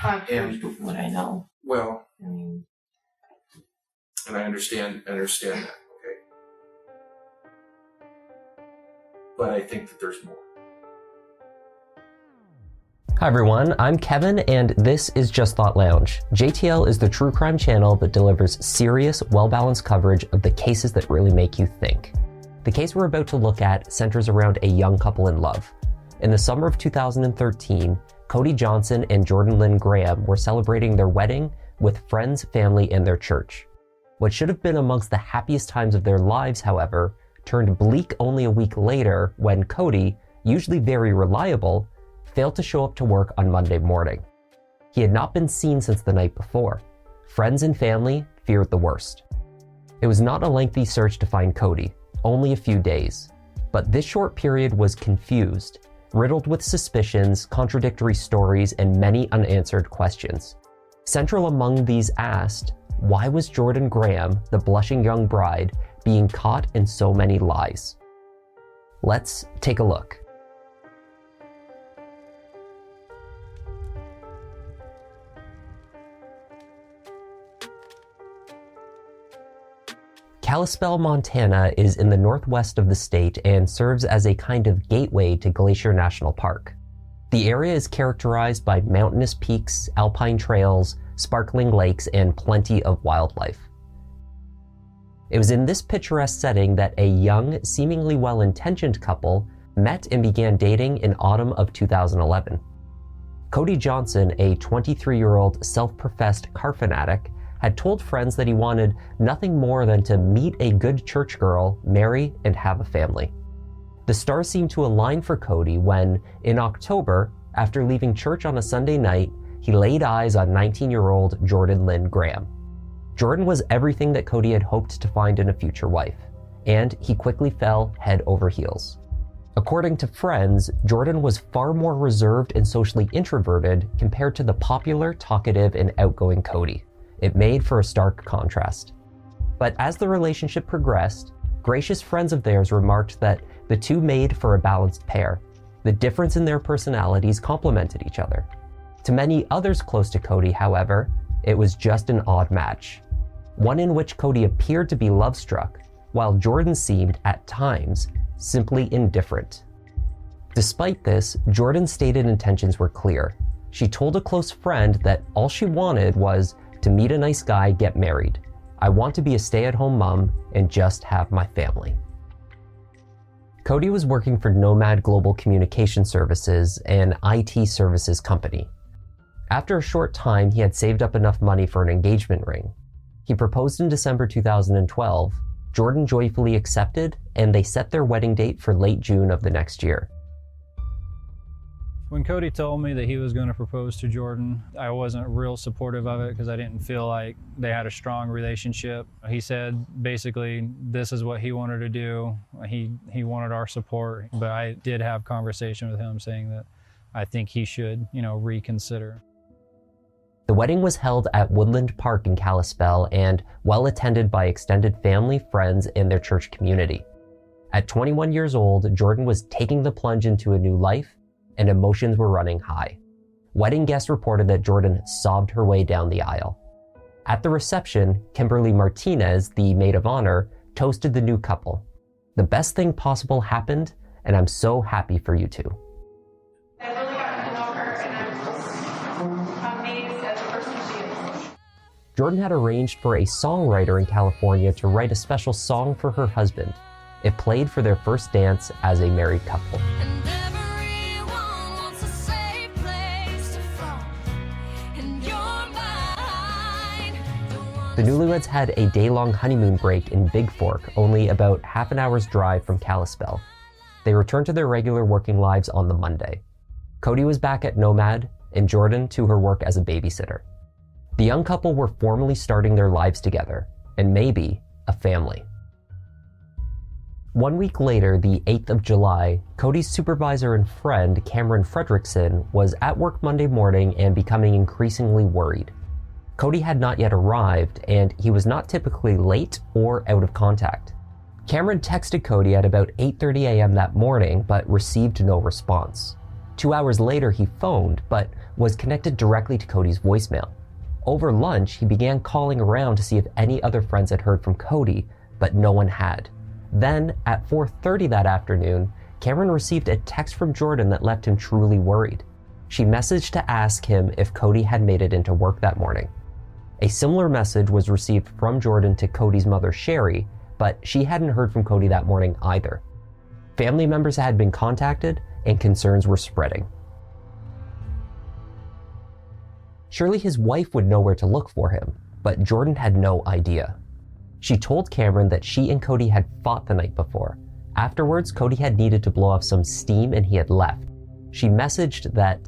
And what I know. Well, I mean, and I understand that, okay? But I think that there's more. Hi everyone, I'm Kevin and this is Just Thought Lounge. JTL is the true crime channel that delivers serious, well-balanced coverage of the cases that really make you think. The case we're about to look at centers around a young couple in love. In the summer of 2013, Cody Johnson and Jordan Lynn Graham were celebrating their wedding with friends, family, and their church. What should have been amongst the happiest times of their lives, however, turned bleak only a week later when Cody, usually very reliable, failed to show up to work on Monday morning. He had not been seen since the night before. Friends and family feared the worst. It was not a lengthy search to find Cody, only a few days. But this short period was confused, riddled with suspicions, contradictory stories, and many unanswered questions. Central among these asked, why was Jordan Graham, the blushing young bride, being caught in so many lies? Let's take a look. Kalispell, Montana is in the northwest of the state and serves as a kind of gateway to Glacier National Park. The area is characterized by mountainous peaks, alpine trails, sparkling lakes, and plenty of wildlife. It was in this picturesque setting that a young, seemingly well-intentioned couple met and began dating in autumn of 2011. Cody Johnson, a 23-year-old self-professed car fanatic, had told friends that he wanted nothing more than to meet a good church girl, marry, and have a family. The stars seemed to align for Cody when, in October, after leaving church on a Sunday night, he laid eyes on 19-year-old Jordan Lynn Graham. Jordan was everything that Cody had hoped to find in a future wife, and he quickly fell head over heels. According to friends, Jordan was far more reserved and socially introverted compared to the popular, talkative, and outgoing Cody. It made for a stark contrast. But as the relationship progressed, gracious friends of theirs remarked that the two made for a balanced pair. The difference in their personalities complemented each other. To many others close to Cody, however, it was just an odd match. One in which Cody appeared to be love-struck, while Jordan seemed, at times, simply indifferent. Despite this, Jordan's stated intentions were clear. She told a close friend that all she wanted was to meet a nice guy, get married. I want to be a stay-at-home mom and just have my family. Cody was working for Nomad Global Communication Services, an IT services company. After a short time, he had saved up enough money for an engagement ring. He proposed in December 2012, Jordan joyfully accepted, and they set their wedding date for late June of the next year. When Cody told me that he was going to propose to Jordan, I wasn't real supportive of it because I didn't feel like they had a strong relationship. He said basically this is what he wanted to do. He wanted our support, but I did have conversation with him saying that I think he should, reconsider. The wedding was held at Woodland Park in Kalispell and well attended by extended family, friends, and their church community. At 21 years old, Jordan was taking the plunge into a new life, and emotions were running high. Wedding guests reported that Jordan sobbed her way down the aisle. At the reception, Kimberly Martinez, the maid of honor, toasted the new couple. The best thing possible happened, and I'm so happy for you two. I really got to know her, and I'm just amazed at the person she is. Jordan had arranged for a songwriter in California to write a special song for her husband. It played for their first dance as a married couple. The newlyweds had a day-long honeymoon break in Big Fork, only about half an hour's drive from Kalispell. They returned to their regular working lives on the Monday. Cody was back at Nomad, and Jordan to her work as a babysitter. The young couple were formally starting their lives together, and maybe a family. 1 week later, the 8th of July, Cody's supervisor and friend, Cameron Fredrickson, was at work Monday morning and becoming increasingly worried. Cody had not yet arrived, and he was not typically late or out of contact. Cameron texted Cody at about 8:30 a.m. that morning, but received no response. 2 hours later, he phoned, but was connected directly to Cody's voicemail. Over lunch, he began calling around to see if any other friends had heard from Cody, but no one had. Then, at 4:30 that afternoon, Cameron received a text from Jordan that left him truly worried. She messaged to ask him if Cody had made it into work that morning. A similar message was received from Jordan to Cody's mother, Sherry, but she hadn't heard from Cody that morning either. Family members had been contacted, and concerns were spreading. Surely his wife would know where to look for him, but Jordan had no idea. She told Cameron that she and Cody had fought the night before. Afterwards, Cody had needed to blow off some steam and he had left. She messaged that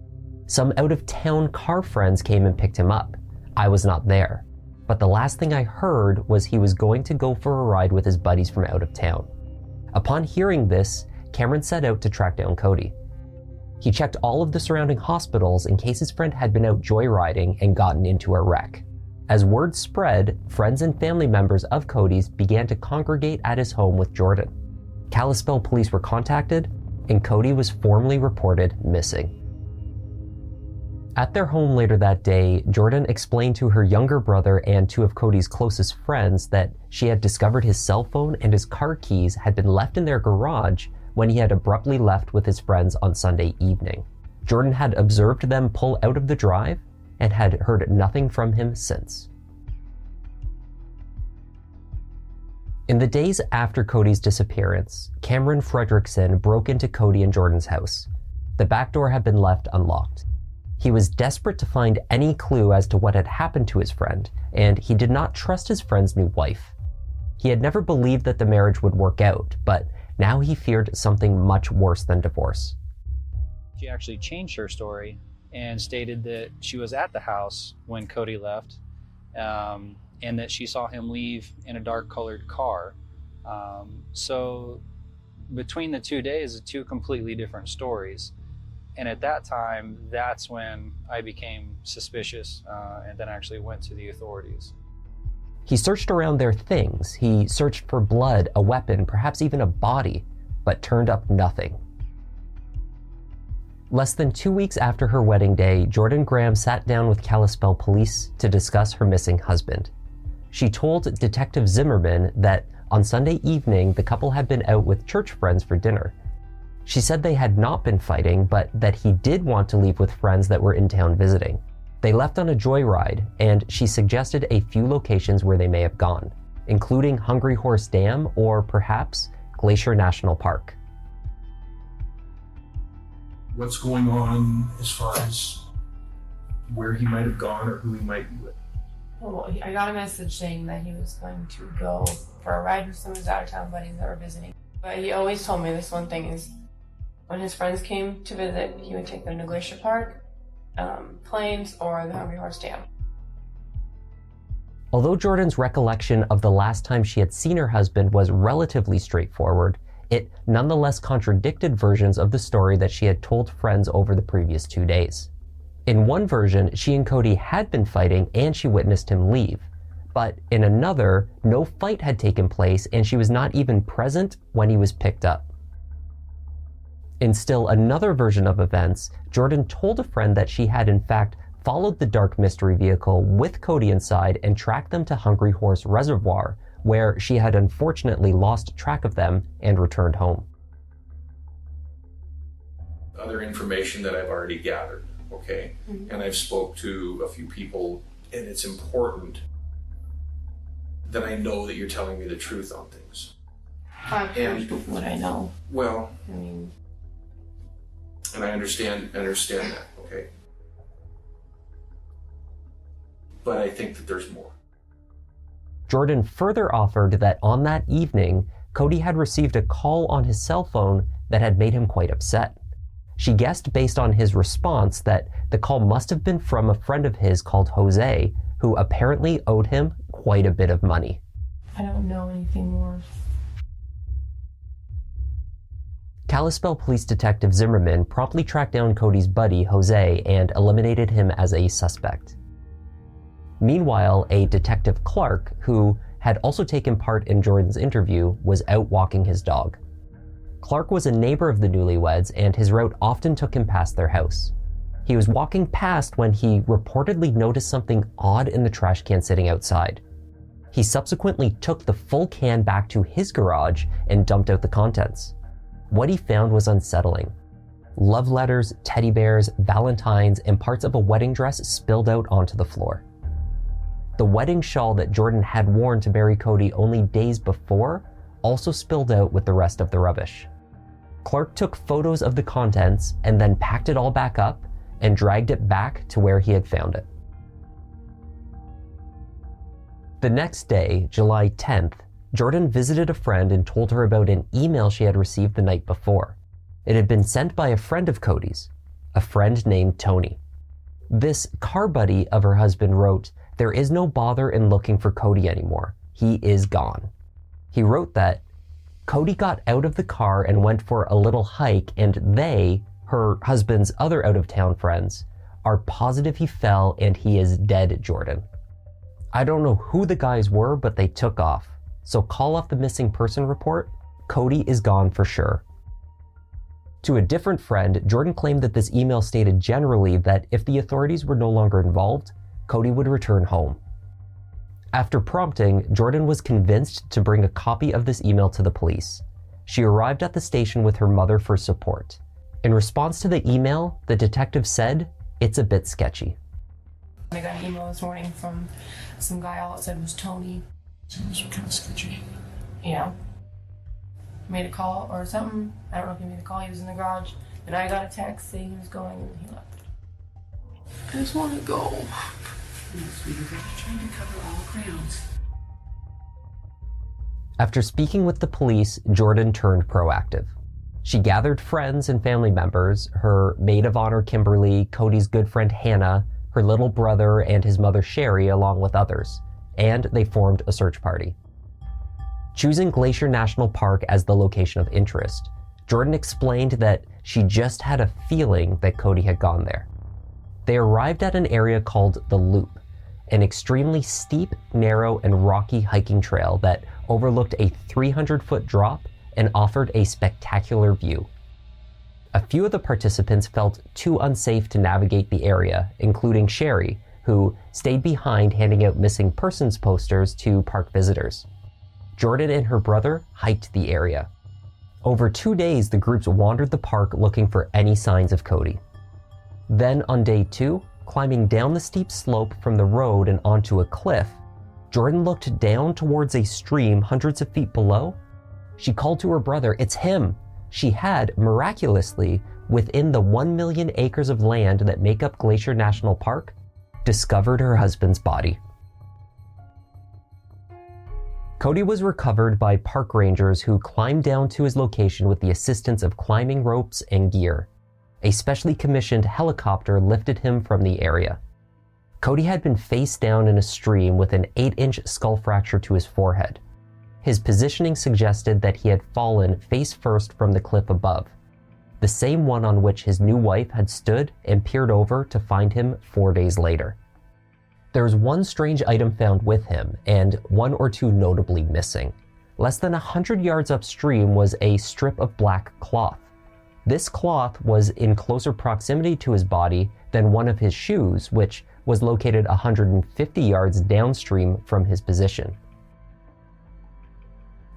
some out-of-town car friends came and picked him up. I was not there, but the last thing I heard was he was going to go for a ride with his buddies from out of town. Upon hearing this, Cameron set out to track down Cody. He checked all of the surrounding hospitals in case his friend had been out joyriding and gotten into a wreck. As word spread, friends and family members of Cody's began to congregate at his home with Jordan. Kalispell police were contacted, and Cody was formally reported missing. At their home later that day, Jordan explained to her younger brother and two of Cody's closest friends that she had discovered his cell phone and his car keys had been left in their garage when he had abruptly left with his friends on Sunday evening. Jordan had observed them pull out of the drive and had heard nothing from him since. In the days after Cody's disappearance, Cameron Fredrickson broke into Cody and Jordan's house. The back door had been left unlocked. He was desperate to find any clue as to what had happened to his friend, and he did not trust his friend's new wife. He had never believed that the marriage would work out, but now he feared something much worse than divorce. She actually changed her story and stated that she was at the house when Cody left, and that she saw him leave in a dark-colored car. So between the 2 days, two completely different stories. And at that time, that's when I became suspicious and then actually went to the authorities. He searched around their things. He searched for blood, a weapon, perhaps even a body, but turned up nothing. Less than 2 weeks after her wedding day, Jordan Graham sat down with Kalispell police to discuss her missing husband. She told Detective Zimmerman that on Sunday evening, the couple had been out with church friends for dinner. She said they had not been fighting, but that he did want to leave with friends that were in town visiting. They left on a joyride, and she suggested a few locations where they may have gone, including Hungry Horse Dam or perhaps Glacier National Park. What's going on as far as where he might have gone or who he might be with? Well, I got a message saying that he was going to go for a ride with some of his out-of-town buddies that were visiting. But he always told me this one thing is when his friends came to visit, he would take them to Glacier Park, Plains, or the Hungry Horse Dam. Although Jordan's recollection of the last time she had seen her husband was relatively straightforward, it nonetheless contradicted versions of the story that she had told friends over the previous 2 days. In one version, she and Cody had been fighting and she witnessed him leave. But in another, no fight had taken place and she was not even present when he was picked up. In still another version of events, Jordan told a friend that she had in fact followed the dark mystery vehicle with Cody inside and tracked them to Hungry Horse Reservoir, where she had unfortunately lost track of them and returned home. Other information that I've already gathered, okay? Mm-hmm. And I've spoke to a few people, and it's important that I know that you're telling me the truth on things. Here's what I know. Well, I mean, and I understand that, okay? But I think that there's more. Jordan further offered that on that evening, Cody had received a call on his cell phone that had made him quite upset. She guessed based on his response that the call must have been from a friend of his called Jose, who apparently owed him quite a bit of money. I don't know anything more. Kalispell Police Detective Zimmerman promptly tracked down Cody's buddy, Jose, and eliminated him as a suspect. Meanwhile, a Detective Clark, who had also taken part in Jordan's interview, was out walking his dog. Clark was a neighbor of the newlyweds, and his route often took him past their house. He was walking past when he reportedly noticed something odd in the trash can sitting outside. He subsequently took the full can back to his garage and dumped out the contents. What he found was unsettling. Love letters, teddy bears, valentines, and parts of a wedding dress spilled out onto the floor. The wedding shawl that Jordan had worn to bury Cody only days before also spilled out with the rest of the rubbish. Clark took photos of the contents and then packed it all back up and dragged it back to where he had found it. The next day, July 10th, Jordan visited a friend and told her about an email she had received the night before. It had been sent by a friend of Cody's, a friend named Tony. This car buddy of her husband wrote, "There is no bother in looking for Cody anymore. He is gone." He wrote that Cody got out of the car and went for a little hike, and they, her husband's other out-of-town friends, are positive he fell and he is dead, Jordan. I don't know who the guys were, but they took off. So call off the missing person report. Cody is gone for sure. To a different friend, Jordan claimed that this email stated generally that if the authorities were no longer involved, Cody would return home. After prompting, Jordan was convinced to bring a copy of this email to the police. She arrived at the station with her mother for support. In response to the email, the detective said, "It's a bit sketchy." I got an email this morning from some guy, all it said was Tony. Sounds kind of sketchy. Yeah. Made a call or something. I don't know if he made a call. He was in the garage. And I got a text saying he was going and he left. I just want to go. Trying to cover all grounds. After speaking with the police, Jordan turned proactive. She gathered friends and family members, her maid of honor Kimberly, Cody's good friend Hannah, her little brother, and his mother Sherry, along with others, and they formed a search party. Choosing Glacier National Park as the location of interest, Jordan explained that she just had a feeling that Cody had gone there. They arrived at an area called the Loop, an extremely steep, narrow, and rocky hiking trail that overlooked a 300-foot drop and offered a spectacular view. A few of the participants felt too unsafe to navigate the area, including Sherry, who stayed behind handing out missing persons posters to park visitors. Jordan and her brother hiked the area. Over 2 days, the groups wandered the park looking for any signs of Cody. Then on day 2, climbing down the steep slope from the road and onto a cliff, Jordan looked down towards a stream hundreds of feet below. She called to her brother, "It's him!" She had, miraculously, within the 1 million acres of land that make up Glacier National Park, discovered her husband's body. Cody was recovered by park rangers who climbed down to his location with the assistance of climbing ropes and gear. A specially commissioned helicopter lifted him from the area. Cody had been face down in a stream with an 8-inch skull fracture to his forehead. His positioning suggested that he had fallen face first from the cliff above, the same one on which his new wife had stood and peered over to find him 4 days later. There was one strange item found with him, and 1 or 2 notably missing. Less than 100 yards upstream was a strip of black cloth. This cloth was in closer proximity to his body than one of his shoes, which was located 150 yards downstream from his position.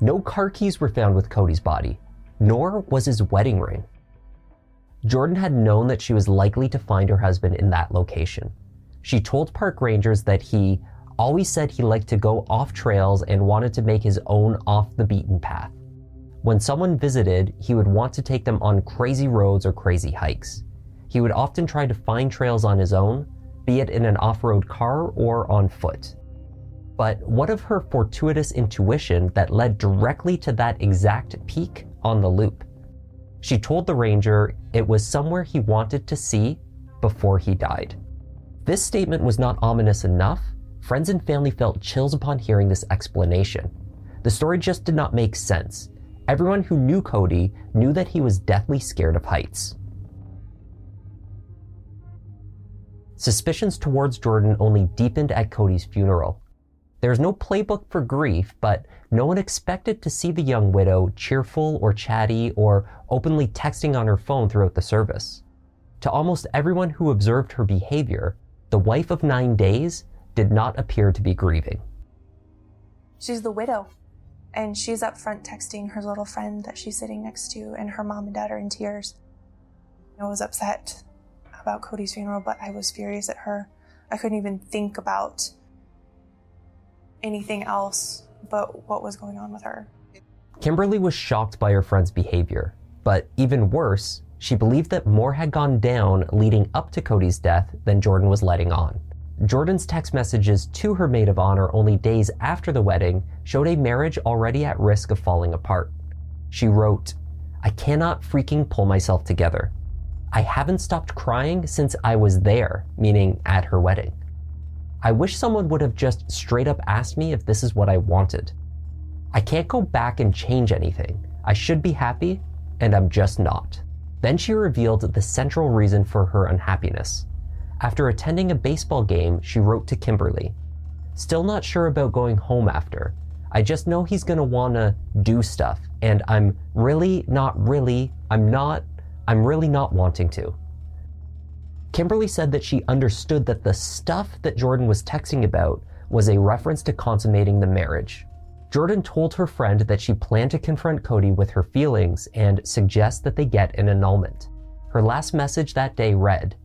No car keys were found with Cody's body, nor was his wedding ring. Jordan had known that she was likely to find her husband in that location. She told park rangers that he always said he liked to go off trails and wanted to make his own off-the-beaten path. When someone visited, he would want to take them on crazy roads or crazy hikes. He would often try to find trails on his own, be it in an off-road car or on foot. But what of her fortuitous intuition that led directly to that exact peak on the Loop? She told the ranger it was somewhere he wanted to see before he died. This statement was not ominous enough. Friends and family felt chills upon hearing this explanation. The story just did not make sense. Everyone who knew Cody knew that he was deathly scared of heights. Suspicions towards Jordan only deepened at Cody's funeral. There's no playbook for grief, but no one expected to see the young widow cheerful or chatty or openly texting on her phone throughout the service. To almost everyone who observed her behavior, the wife of 9 days did not appear to be grieving. She's the widow, and she's up front texting her little friend that she's sitting next to, and her mom and dad are in tears. I was upset about Cody's funeral, but I was furious at her. I couldn't even think about anything else but what was going on with her. Kimberly was shocked by her friend's behavior, but even worse, she believed that more had gone down leading up to Cody's death than Jordan was letting on. Jordan's text messages to her maid of honor only days after the wedding showed a marriage already at risk of falling apart. She wrote, "I cannot freaking pull myself together. I haven't stopped crying since I was there," meaning at her wedding. "I wish someone would have just straight up asked me if this is what I wanted. I can't go back and change anything. I should be happy, and I'm just not." Then she revealed the central reason for her unhappiness. After attending a baseball game, she wrote to Kimberly, "Still not sure about going home after. I just know he's gonna wanna do stuff, and I'm really not wanting to." Kimberly said that she understood that the stuff that Jordan was texting about was a reference to consummating the marriage. Jordan told her friend that she planned to confront Cody with her feelings and suggest that they get an annulment. Her last message that day read,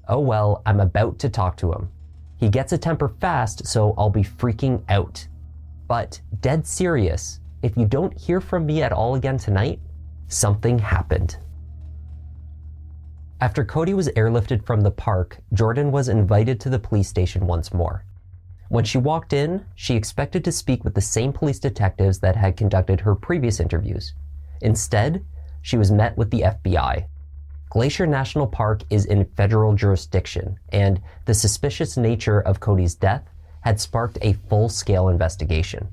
"Oh well, I'm about to talk to him. He gets a temper fast, so I'll be freaking out. But dead serious, if you don't hear from me at all again tonight, something happened." After Cody was airlifted from the park, Jordan was invited to the police station once more. When she walked in, she expected to speak with the same police detectives that had conducted her previous interviews. Instead, she was met with the FBI. Glacier National Park is in federal jurisdiction, and the suspicious nature of Cody's death had sparked a full-scale investigation.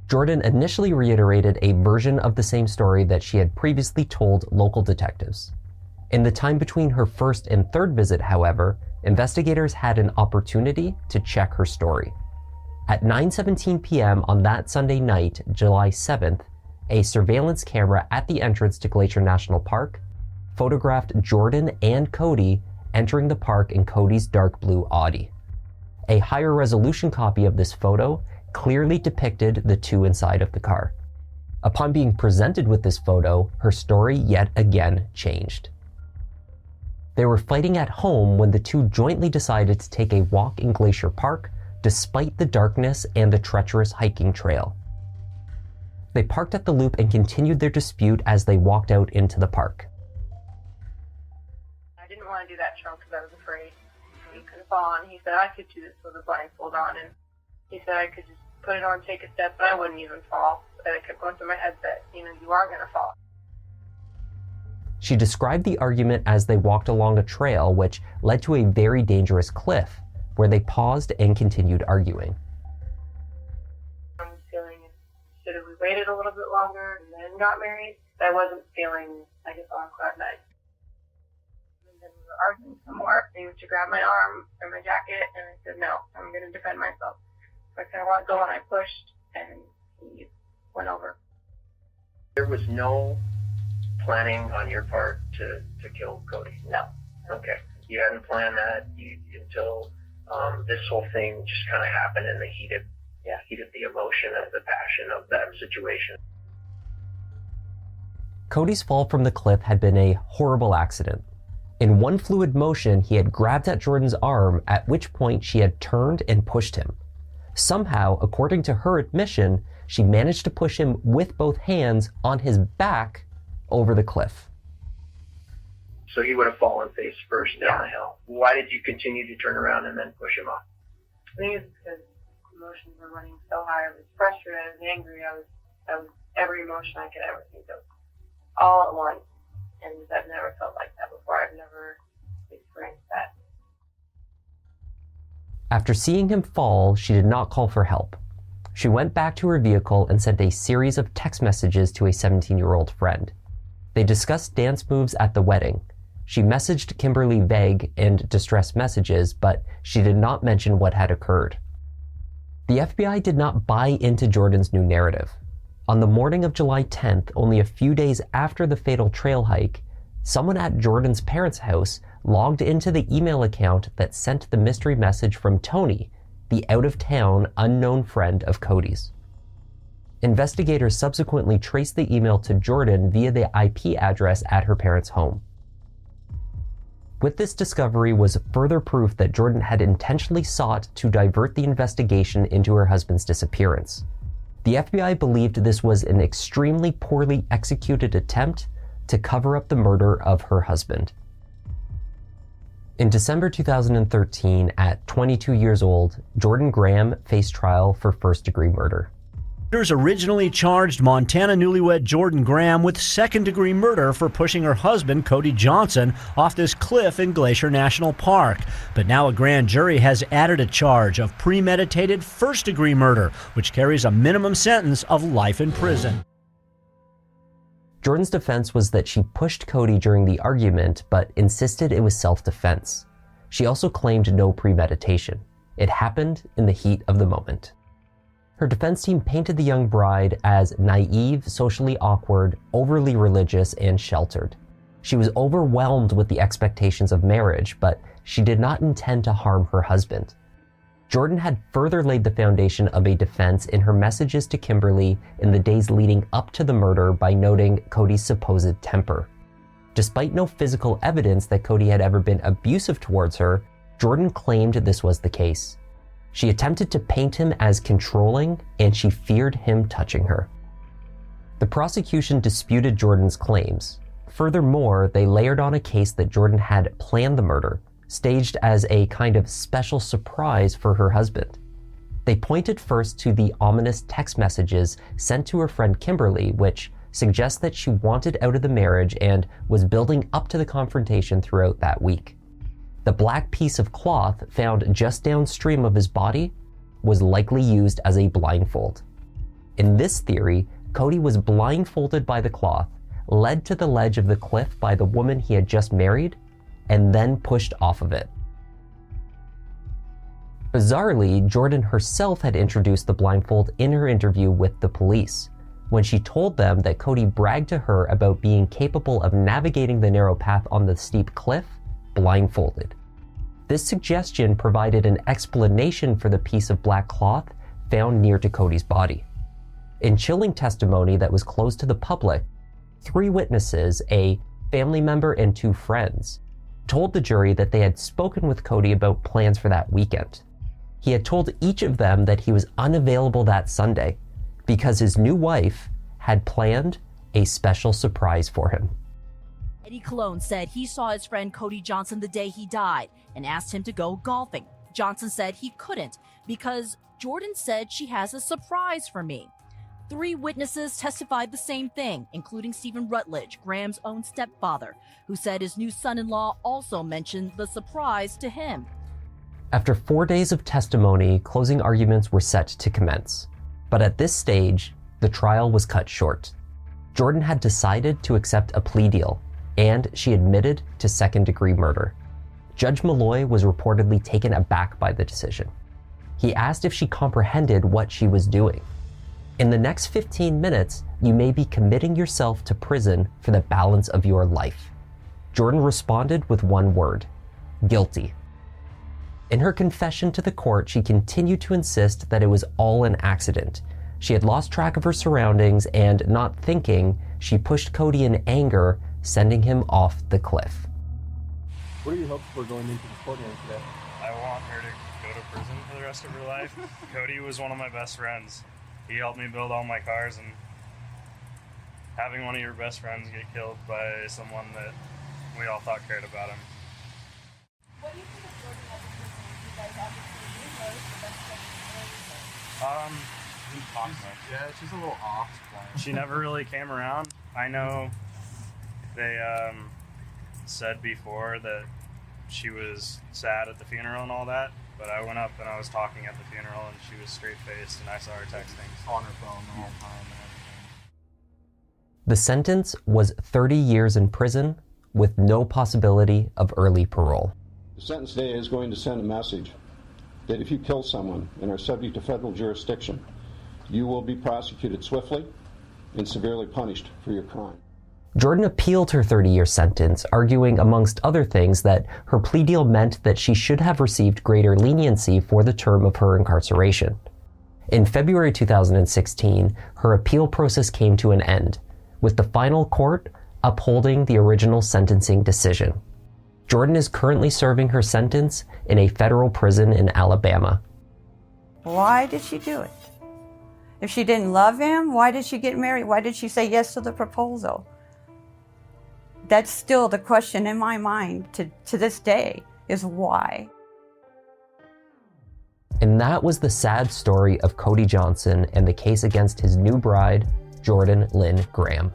Jordan initially reiterated a version of the same story that she had previously told local detectives. In the time between her first and third visit, however, investigators had an opportunity to check her story. At 9:17 p.m. on that Sunday night, July 7th, a surveillance camera at the entrance to Glacier National Park photographed Jordan and Cody entering the park in Cody's dark blue Audi. A higher resolution copy of this photo clearly depicted the two inside of the car. Upon being presented with this photo, her story yet again changed. They were fighting at home when the two jointly decided to take a walk in Glacier Park despite the darkness and the treacherous hiking trail. They parked at the loop and continued their dispute as they walked out into the park. I didn't want to do that trail because I was afraid he could fall, and he said I could do this with a blindfold on, and he said I could just put it on, take a step, and I wouldn't even fall. And it kept going through my head that, you are going to fall. She described the argument as they walked along a trail which led to a very dangerous cliff, where they paused and continued arguing. I'm feeling, should have we waited a little bit longer and then got married? I wasn't feeling like it's on cloud nine. And then we were arguing some more. He went to grab my arm or my jacket, and I said, no, I'm going to defend myself. So I kind of let go, and I pushed, and he went over. There was no planning on your part to kill Cody? No. Okay. You hadn't planned that until this whole thing just kind of happened in the heat of the emotion of the passion of that situation. Cody's fall from the cliff had been a horrible accident. In one fluid motion, he had grabbed at Jordan's arm, at which point she had turned and pushed him. Somehow, according to her admission, she managed to push him with both hands on his back over the cliff. So he would have fallen face first down the hill. Why did you continue to turn around and then push him off? I think it's because emotions were running so high. I was frustrated, I was angry, I was every emotion I could ever think of, all at once. And I've never felt like that before. I've never experienced that. After seeing him fall, she did not call for help. She went back to her vehicle and sent a series of text messages to a 17-year-old friend. They discussed dance moves at the wedding. She messaged Kimberly vague and distressed messages, but she did not mention what had occurred. The FBI did not buy into Jordan's new narrative. On the morning of July 10th, only a few days after the fatal trail hike, someone at Jordan's parents' house logged into the email account that sent the mystery message from Tony, the out-of-town unknown friend of Cody's. Investigators subsequently traced the email to Jordan via the IP address at her parents' home. With this discovery was further proof that Jordan had intentionally sought to divert the investigation into her husband's disappearance. The FBI believed this was an extremely poorly executed attempt to cover up the murder of her husband. In December 2013, at 22 years old, Jordan Graham faced trial for first-degree murder. Prosecutors originally charged Montana newlywed Jordan Graham with second-degree murder for pushing her husband, Cody Johnson, off this cliff in Glacier National Park. But now a grand jury has added a charge of premeditated first-degree murder, which carries a minimum sentence of life in prison. Jordan's defense was that she pushed Cody during the argument, but insisted it was self-defense. She also claimed no premeditation. It happened in the heat of the moment. Her defense team painted the young bride as naive, socially awkward, overly religious, and sheltered. She was overwhelmed with the expectations of marriage, but she did not intend to harm her husband. Jordan had further laid the foundation of a defense in her messages to Kimberly in the days leading up to the murder by noting Cody's supposed temper. Despite no physical evidence that Cody had ever been abusive towards her, Jordan claimed this was the case. She attempted to paint him as controlling, and she feared him touching her. The prosecution disputed Jordan's claims. Furthermore, they layered on a case that Jordan had planned the murder, staged as a kind of special surprise for her husband. They pointed first to the ominous text messages sent to her friend Kimberly, which suggests that she wanted out of the marriage and was building up to the confrontation throughout that week. The black piece of cloth found just downstream of his body was likely used as a blindfold. In this theory, Cody was blindfolded by the cloth, led to the ledge of the cliff by the woman he had just married, and then pushed off of it. Bizarrely, Jordan herself had introduced the blindfold in her interview with the police, when she told them that Cody bragged to her about being capable of navigating the narrow path on the steep cliff blindfolded. This suggestion provided an explanation for the piece of black cloth found near to Cody's body. In chilling testimony that was closed to the public, 3 witnesses, a family member and 2 friends, told the jury that they had spoken with Cody about plans for that weekend. He had told each of them that he was unavailable that Sunday because his new wife had planned a special surprise for him. Eddie Cologne said he saw his friend Cody Johnson the day he died and asked him to go golfing. Johnson said he couldn't because Jordan said she has a surprise for me. 3 witnesses testified the same thing, including Stephen Rutledge, Graham's own stepfather, who said his new son-in-law also mentioned the surprise to him. After 4 days of testimony, closing arguments were set to commence. But at this stage, the trial was cut short. Jordan had decided to accept a plea deal, and she admitted to second-degree murder. Judge Malloy was reportedly taken aback by the decision. He asked if she comprehended what she was doing. In the next 15 minutes, you may be committing yourself to prison for the balance of your life. Jordan responded with one word: guilty. In her confession to the court, she continued to insist that it was all an accident. She had lost track of her surroundings and, not thinking, she pushed Cody in anger, sending him off the cliff. What are your hopes for going into the court hearing today? I want her to go to prison for the rest of her life. Cody was one of my best friends. He helped me build all my cars, and having one of your best friends get killed by someone that we all thought cared about him. What do you think of Jordan as a person? You guys obviously knew her, so that's She's a little off. She never really came around. I know they said before that she was sad at the funeral and all that, but I went up and I was talking at the funeral and she was straight-faced and I saw her texting on her phone the whole time and everything. The sentence was 30 years in prison with no possibility of early parole. The sentence today is going to send a message that if you kill someone and are subject to federal jurisdiction, you will be prosecuted swiftly and severely punished for your crime. Jordan appealed her 30-year sentence, arguing, amongst other things, that her plea deal meant that she should have received greater leniency for the term of her incarceration. In February 2016, her appeal process came to an end, with the final court upholding the original sentencing decision. Jordan is currently serving her sentence in a federal prison in Alabama. Why did she do it? If she didn't love him, why did she get married? Why did she say yes to the proposal? That's still the question in my mind to this day, is why. And that was the sad story of Cody Johnson and the case against his new bride, Jordan Lynn Graham.